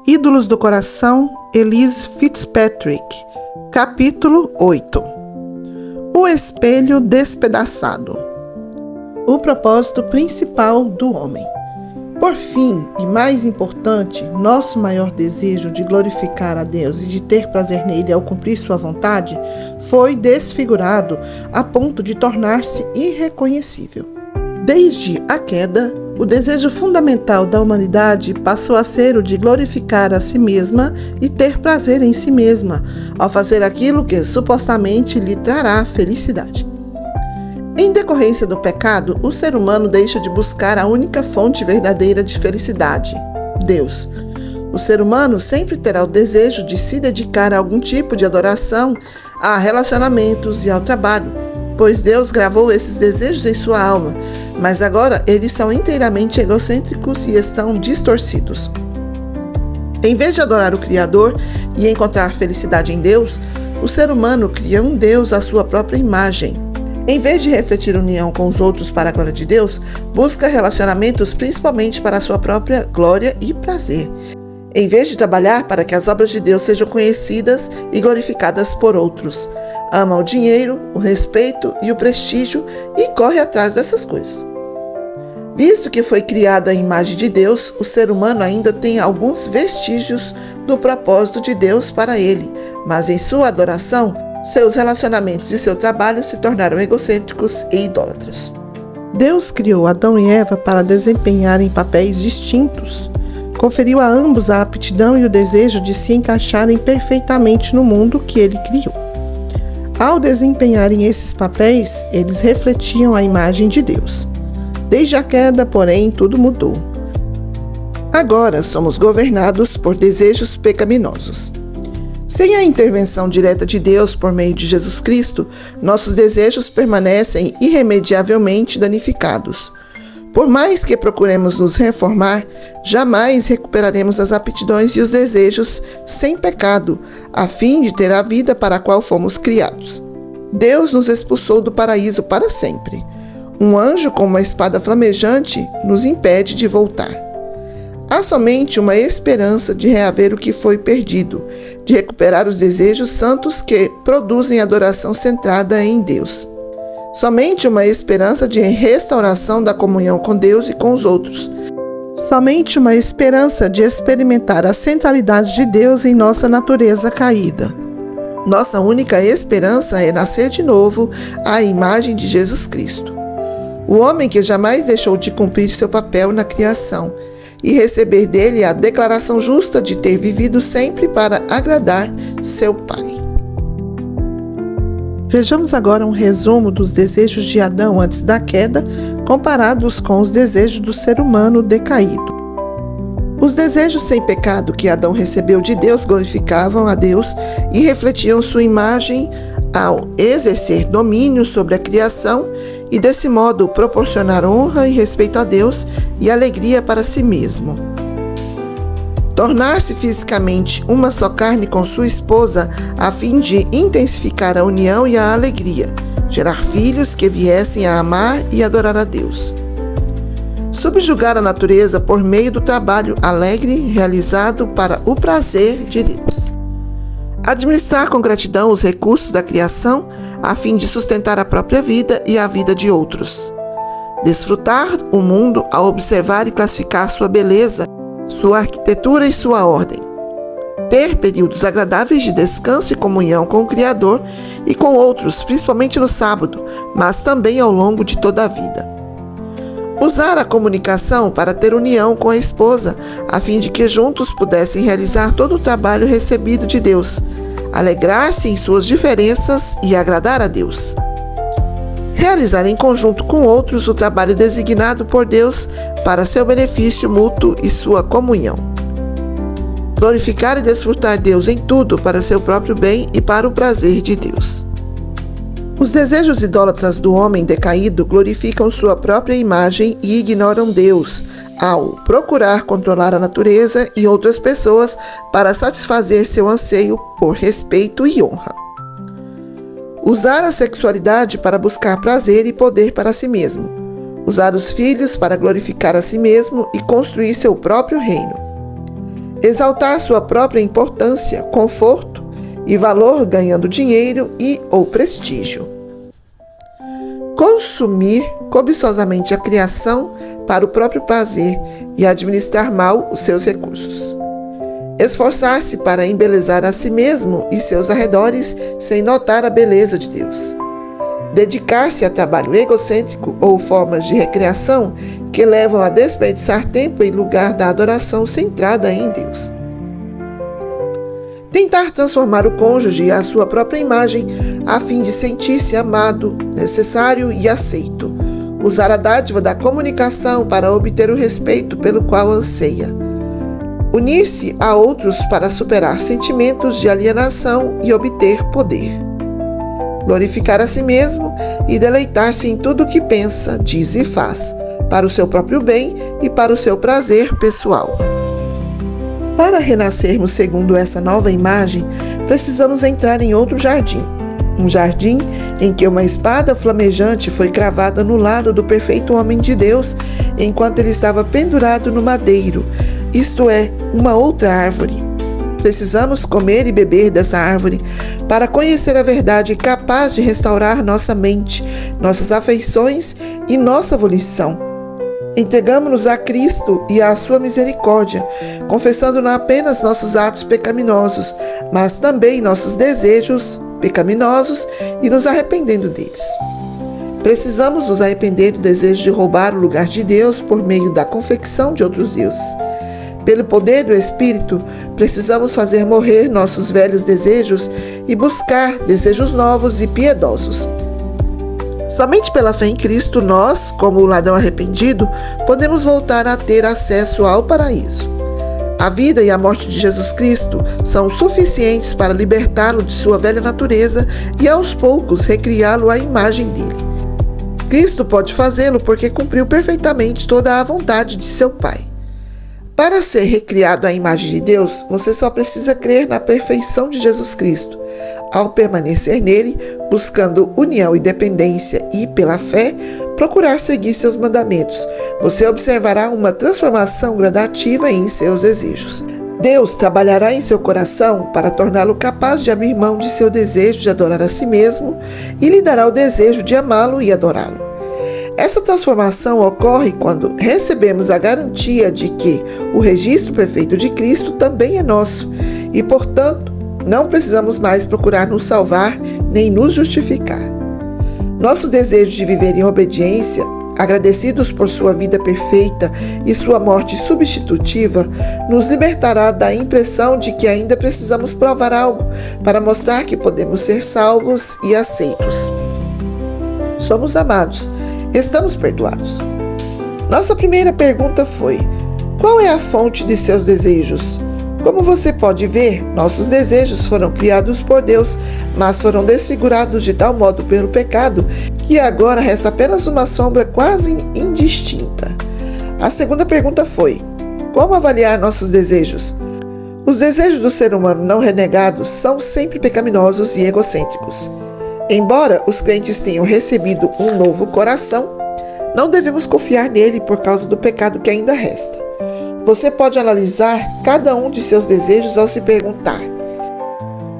Ídolos do Coração, Elise Fitzpatrick. Capítulo 8. O espelho despedaçado. O propósito principal do homem. Por fim, e mais importante, nosso maior desejo de glorificar a Deus e de ter prazer nele ao cumprir sua vontade foi desfigurado a ponto de tornar-se irreconhecível. Desde a queda, o desejo fundamental da humanidade passou a ser o de glorificar a si mesma e ter prazer em si mesma, ao fazer aquilo que supostamente lhe trará felicidade. Em decorrência do pecado, o ser humano deixa de buscar a única fonte verdadeira de felicidade, Deus. O ser humano sempre terá o desejo de se dedicar a algum tipo de adoração, a relacionamentos e ao trabalho, pois Deus gravou esses desejos em sua alma, mas agora eles são inteiramente egocêntricos e estão distorcidos. Em vez de adorar o Criador e encontrar felicidade em Deus, o ser humano cria um Deus à sua própria imagem. Em vez de refletir união com os outros para a glória de Deus, busca relacionamentos principalmente para a sua própria glória e prazer. Em vez de trabalhar para que as obras de Deus sejam conhecidas e glorificadas por outros, ama o dinheiro, o respeito e o prestígio e corre atrás dessas coisas. Visto que foi criado à imagem de Deus, o ser humano ainda tem alguns vestígios do propósito de Deus para ele, mas em sua adoração, seus relacionamentos e seu trabalho se tornaram egocêntricos e idólatras. Deus criou Adão e Eva para desempenharem papéis distintos. Conferiu a ambos a aptidão e o desejo de se encaixarem perfeitamente no mundo que ele criou. Ao desempenharem esses papéis, eles refletiam a imagem de Deus. Desde a queda, porém, tudo mudou. Agora somos governados por desejos pecaminosos. Sem a intervenção direta de Deus por meio de Jesus Cristo, nossos desejos permanecem irremediavelmente danificados. Por mais que procuremos nos reformar, jamais recuperaremos as aptidões e os desejos sem pecado, a fim de ter a vida para a qual fomos criados. Deus nos expulsou do paraíso para sempre. Um anjo com uma espada flamejante nos impede de voltar. Há somente uma esperança de reaver o que foi perdido, de recuperar os desejos santos que produzem adoração centrada em Deus. Somente uma esperança de restauração da comunhão com Deus e com os outros. Somente uma esperança de experimentar a centralidade de Deus em nossa natureza caída. Nossa única esperança é nascer de novo à imagem de Jesus Cristo. O homem que jamais deixou de cumprir seu papel na criação e receber dele a declaração justa de ter vivido sempre para agradar seu Pai. Vejamos agora um resumo dos desejos de Adão antes da queda, comparados com os desejos do ser humano decaído. Os desejos sem pecado que Adão recebeu de Deus glorificavam a Deus e refletiam sua imagem ao exercer domínio sobre a criação e, desse modo, proporcionar honra e respeito a Deus e alegria para si mesmo. Tornar-se fisicamente uma só carne com sua esposa a fim de intensificar a união e a alegria, gerar filhos que viessem a amar e adorar a Deus. Subjugar a natureza por meio do trabalho alegre realizado para o prazer de Deus. Administrar com gratidão os recursos da criação a fim de sustentar a própria vida e a vida de outros. Desfrutar o mundo ao observar e classificar sua beleza, sua arquitetura e sua ordem. Ter períodos agradáveis de descanso e comunhão com o Criador e com outros, principalmente no sábado, mas também ao longo de toda a vida. Usar a comunicação para ter união com a esposa, a fim de que juntos pudessem realizar todo o trabalho recebido de Deus, alegrar-se em suas diferenças e agradar a Deus. Realizar em conjunto com outros o trabalho designado por Deus para seu benefício mútuo e sua comunhão. Glorificar e desfrutar Deus em tudo para seu próprio bem e para o prazer de Deus. Os desejos idólatras do homem decaído glorificam sua própria imagem e ignoram Deus, ao procurar controlar a natureza e outras pessoas para satisfazer seu anseio por respeito e honra. Usar a sexualidade para buscar prazer e poder para si mesmo. Usar os filhos para glorificar a si mesmo e construir seu próprio reino. exaltar sua própria importância, conforto e valor ganhando dinheiro e ou prestígio. Consumir cobiçosamente a criação para o próprio prazer e administrar mal os seus recursos. Esforçar-se para embelezar a si mesmo e seus arredores sem notar a beleza de Deus. Dedicar-se a trabalho egocêntrico ou formas de recreação que levam a desperdiçar tempo em lugar da adoração centrada em Deus. Tentar transformar o cônjuge à sua própria imagem a fim de sentir-se amado, necessário e aceito. Usar a dádiva da comunicação para obter o respeito pelo qual anseia. Unir-se a outros para superar sentimentos de alienação e obter poder. Glorificar a si mesmo e deleitar-se em tudo o que pensa, diz e faz, para o seu próprio bem e para o seu prazer pessoal. Para renascermos segundo essa nova imagem, precisamos entrar em outro jardim. Um jardim em que uma espada flamejante foi cravada no lado do perfeito homem de Deus, enquanto ele estava pendurado no madeiro, isto é, uma outra árvore. Precisamos comer e beber dessa árvore para conhecer a verdade capaz de restaurar nossa mente, nossas afeições e nossa volição. Entregamos-nos a Cristo e à sua misericórdia, confessando não apenas nossos atos pecaminosos, mas também nossos desejos pecaminosos e nos arrependendo deles. Precisamos nos arrepender do desejo de roubar o lugar de Deus por meio da confecção de outros deuses. Pelo poder do Espírito, precisamos fazer morrer nossos velhos desejos e buscar desejos novos e piedosos. Somente pela fé em Cristo, nós, como o ladrão arrependido, podemos voltar a ter acesso ao paraíso. A vida e a morte de Jesus Cristo são suficientes para libertá-lo de sua velha natureza e, aos poucos, recriá-lo à imagem dele. Cristo pode fazê-lo porque cumpriu perfeitamente toda a vontade de seu Pai. Para ser recriado à imagem de Deus, você só precisa crer na perfeição de Jesus Cristo. Ao permanecer nele, buscando união e dependência e, pela fé, procurar seguir seus mandamentos, você observará uma transformação gradativa em seus desejos. Deus trabalhará em seu coração para torná-lo capaz de abrir mão de seu desejo de adorar a si mesmo e lhe dará o desejo de amá-lo e adorá-lo. Essa transformação ocorre quando recebemos a garantia de que o registro perfeito de Cristo também é nosso e, portanto, não precisamos mais procurar nos salvar nem nos justificar. Nosso desejo de viver em obediência, agradecidos por sua vida perfeita e sua morte substitutiva, nos libertará da impressão de que ainda precisamos provar algo para mostrar que podemos ser salvos e aceitos. Somos amados. Estamos perdoados. Nossa primeira pergunta foi: qual é a fonte de seus desejos? Como você pode ver, nossos desejos foram criados por Deus, mas foram desfigurados de tal modo pelo pecado que agora resta apenas uma sombra quase indistinta. A segunda pergunta foi: como avaliar nossos desejos? Os desejos do ser humano não renegados são sempre pecaminosos e egocêntricos. Embora os crentes tenham recebido um novo coração, não devemos confiar nele por causa do pecado que ainda resta. Você pode analisar cada um de seus desejos ao se perguntar: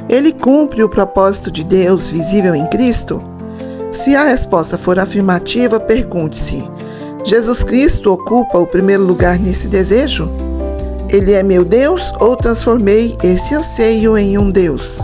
ele cumpre o propósito de Deus visível em Cristo? Se a resposta for afirmativa, pergunte-se: Jesus Cristo ocupa o primeiro lugar nesse desejo? Ele é meu Deus ou transformei esse anseio em um Deus?